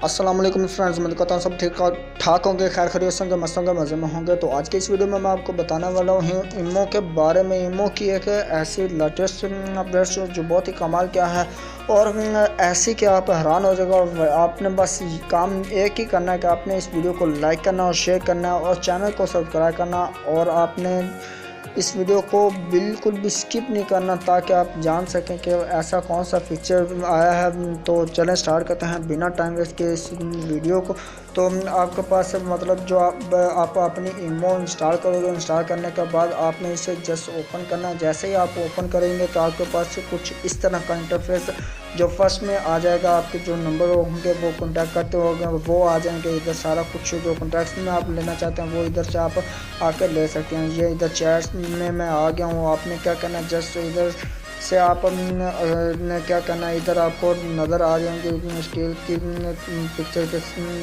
अस्सलाम वालेकुम फ्रेंड्स, मैं कहता हूँ सब ठीक ठाक होंगे, खैर खैरियत होंगे, मस्त होंगे, मज़े में होंगे। तो आज की इस वीडियो में मैं आपको बताने वाला हूँ इमो के बारे में। इमो की एक ऐसी लेटेस्ट अपडेट्स जो बहुत ही कमाल क्या है और ऐसी कि आप हैरान हो जाएगा। और आपने बस काम एक ही करना है कि आपने इस वीडियो को लाइक करना और शेयर करना और चैनल को सब्सक्राइब करना, और आपने इस वीडियो को बिल्कुल भी स्किप नहीं करना ताकि आप जान सकें कि ऐसा कौन सा फीचर आया है। तो चलें स्टार्ट करते हैं बिना टाइम वेस्ट के इस वीडियो को। तो आपके पास मतलब जो आप अपनी इमो इंस्टॉल करोगे, इंस्टॉल करने के बाद आपने इसे जस्ट ओपन करना है। जैसे ही आप ओपन करेंगे तो आपके पास कुछ इस तरह का इंटरफेस जो फर्स्ट में आ जाएगा। आपके जो नंबर होंगे वो कॉन्टैक्ट करते होंगे वो आ जाएंगे। इधर सारा कुछ जो कॉन्टैक्ट्स में आप लेना चाहते हैं वो इधर से आप आकर ले सकते हैं। ये इधर चैट्स में मैं आ गया हूँ। आपने क्या करना है, जस्ट इधर से आप ने क्या करना है, इधर आपको नज़र आ जाएंगे स्केल की पिक्चर के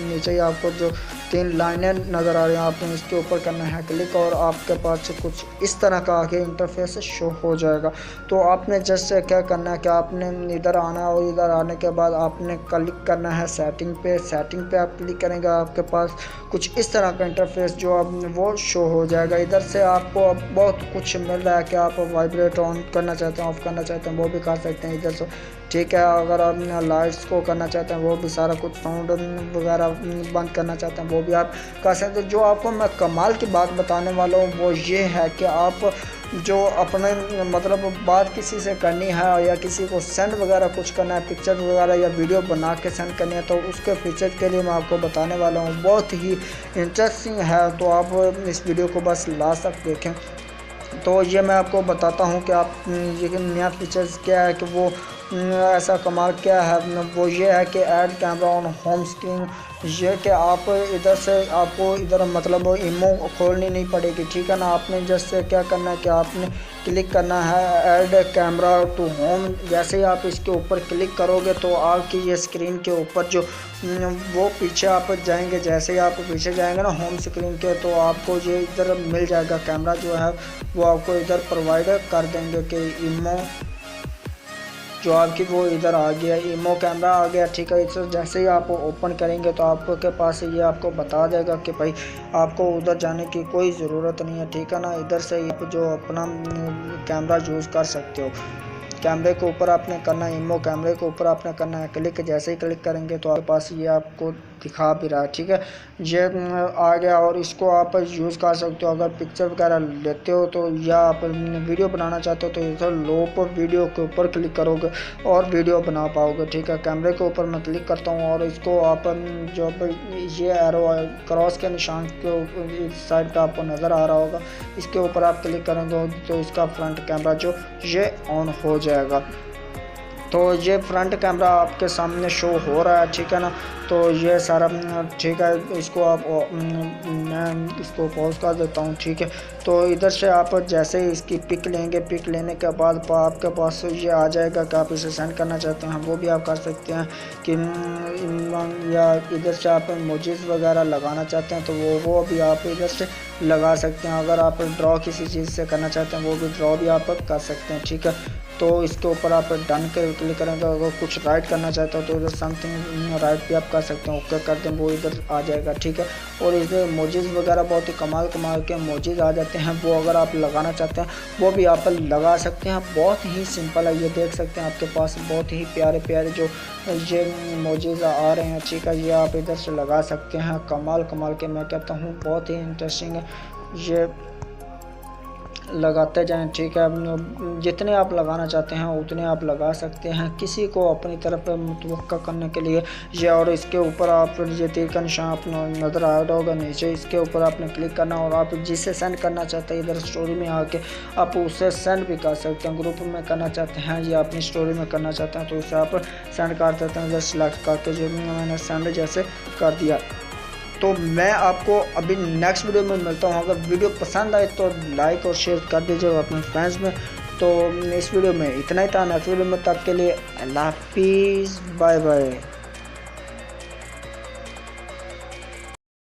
नीचे ही आपको जो 3 लाइनें नज़र आ रही हैं, आपने इसके ऊपर करना है क्लिक और आपके पास कुछ इस तरह का आगे इंटरफेस शो हो जाएगा। तो आपने जस्ट क्या करना है कि आपने इधर आना है और इधर आने के बाद आपने क्लिक करना है सेटिंग पे। सेटिंग पे आप क्लिक करेंगे, आपके पास कुछ इस तरह का इंटरफेस जो अब वो शो हो जाएगा। इधर से आपको अब बहुत कुछ मिल रहा है कि आप वाइब्रेट ऑन करना चाहते हैं, ऑफ करना चाहते हैं वो भी कर सकते हैं इधर से, ठीक है। अगर आप लाइट्स को करना चाहते हैं वो भी, सारा कुछ साउंड वगैरह बंद करना चाहते हैं वो भी आप कर सकते हैं। जो आपको मैं कमाल की बात बताने वाला हूँ वो ये है कि आप जो अपने मतलब बात किसी से करनी है या किसी को सेंड वगैरह कुछ करना है, पिक्चर वगैरह या वीडियो बना के सेंड करनी है, तो उसके फीचर के लिए मैं आपको बताने वाला हूँ। बहुत ही इंटरेस्टिंग है, तो आप इस वीडियो को बस लास्ट तक देखें। तो ये मैं आपको बताता हूँ कि आप ये नया फीचर्स क्या है कि वो ऐसा कमाल क्या है। वो ये है कि add camera on home screen. ये कि आप इधर से आपको इधर मतलब इमो खोलनी नहीं पड़ेगी, ठीक है ना। आपने जस्ट क्या करना है कि आपने क्लिक करना है ऐड कैमरा टू होम। जैसे ही आप इसके ऊपर क्लिक करोगे तो आपकी ये स्क्रीन के ऊपर जो वो पीछे आप जाएंगे, जैसे ही आप पीछे जाएंगे ना होम स्क्रीन के, तो आपको ये इधर मिल जाएगा कैमरा जो है वो आपको इधर प्रोवाइड कर देंगे कि इमो जो आपकी वो इधर आ गया, इमो कैमरा आ गया, ठीक है। इसे जैसे ही आप ओपन करेंगे तो आपके पास ये आपको बता देगा कि भाई आपको उधर जाने की कोई ज़रूरत नहीं है, ठीक है ना। इधर से आप जो अपना कैमरा यूज़ कर सकते हो। कैमरे के ऊपर आपने करना है, इमो कैमरे के ऊपर आपने करना है क्लिक। जैसे ही क्लिक करेंगे तो आपके पास ये आपको दिखा भी रहा है, ठीक है। ये आ गया और इसको आप यूज़ कर सकते हो अगर पिक्चर वगैरह लेते हो तो, या आप वीडियो बनाना चाहते हो तो इधर लो पर वीडियो के ऊपर क्लिक करोगे और वीडियो बना पाओगे, ठीक है। कैमरे के ऊपर मैं क्लिक करता हूँ और इसको आप जो ये एरो क्रॉस के निशान के इस साइड पर आपको नज़र आ रहा होगा, इसके ऊपर आप क्लिक करेंगे तो इसका फ्रंट कैमरा जो ये ऑन हो जाएगा। तो ये फ्रंट कैमरा आपके सामने शो हो रहा है, ठीक है ना। तो ये सारा ठीक है। इसको आप मैं इसको पॉज कर देता हूँ, ठीक है। तो इधर से आप जैसे ही इसकी पिक लेंगे, पिक लेने के बाद आपके पास ये आ जाएगा कि आप इसे सेंड करना चाहते हैं वो भी आप कर सकते हैं कि या इधर से आप इमोजीज वगैरह लगाना चाहते हैं तो वो भी आप इधर से लगा सकते हैं। अगर आप ड्रॉ किसी चीज़ से करना चाहते हैं वो भी ड्रॉ भी आप कर सकते हैं, ठीक है। तो इसके ऊपर आप डन कर क्लिक करेंगे। अगर कुछ राइट करना चाहते हो तो इधर समथिंग राइट भी आप कर सकते हैं, ओके कर दें वो इधर आ जाएगा, ठीक है। और इसमें इमोजीज वगैरह बहुत ही कमाल के इमोजीज आ जाते हैं, वो अगर आप लगाना चाहते हैं वो भी आप लगा सकते हैं। बहुत ही सिंपल है, ये देख सकते हैं आपके पास बहुत ही प्यारे प्यारे जो ये इमोजीज आ रहे हैं, ठीक है। ये आप इधर से लगा सकते हैं। कमाल के मैं कहता हूँ बहुत ही इंटरेस्टिंग है, ये लगाते जाएं, ठीक है। जितने आप लगाना चाहते हैं उतने आप लगा सकते हैं, किसी को अपनी तरफ मुतवक्का करने के लिए ये। और इसके ऊपर आप ये तीर का निशान अपना नज़र आ रहा होगा नीचे, इसके ऊपर आपने क्लिक करना और आप जिसे सेंड करना चाहते हैं इधर स्टोरी में आके आप उसे सेंड भी कर सकते हैं। ग्रुप में करना चाहते हैं या अपनी स्टोरी में करना चाहते हैं तो उसे आप सेंड कर देते हैं, इधर सेलेक्ट करके जो मैंने सेंड जैसे कर दिया। तो मैं आपको अभी नेक्स्ट वीडियो में मिलता हूँ। अगर वीडियो पसंद आए तो लाइक और शेयर कर दीजिएगा अपने फ्रेंड्स में। तो इस वीडियो में इतना ही था। नेक्स्ट वीडियो में तब के लिए अल्लाह हाफिज़, बाय बाय।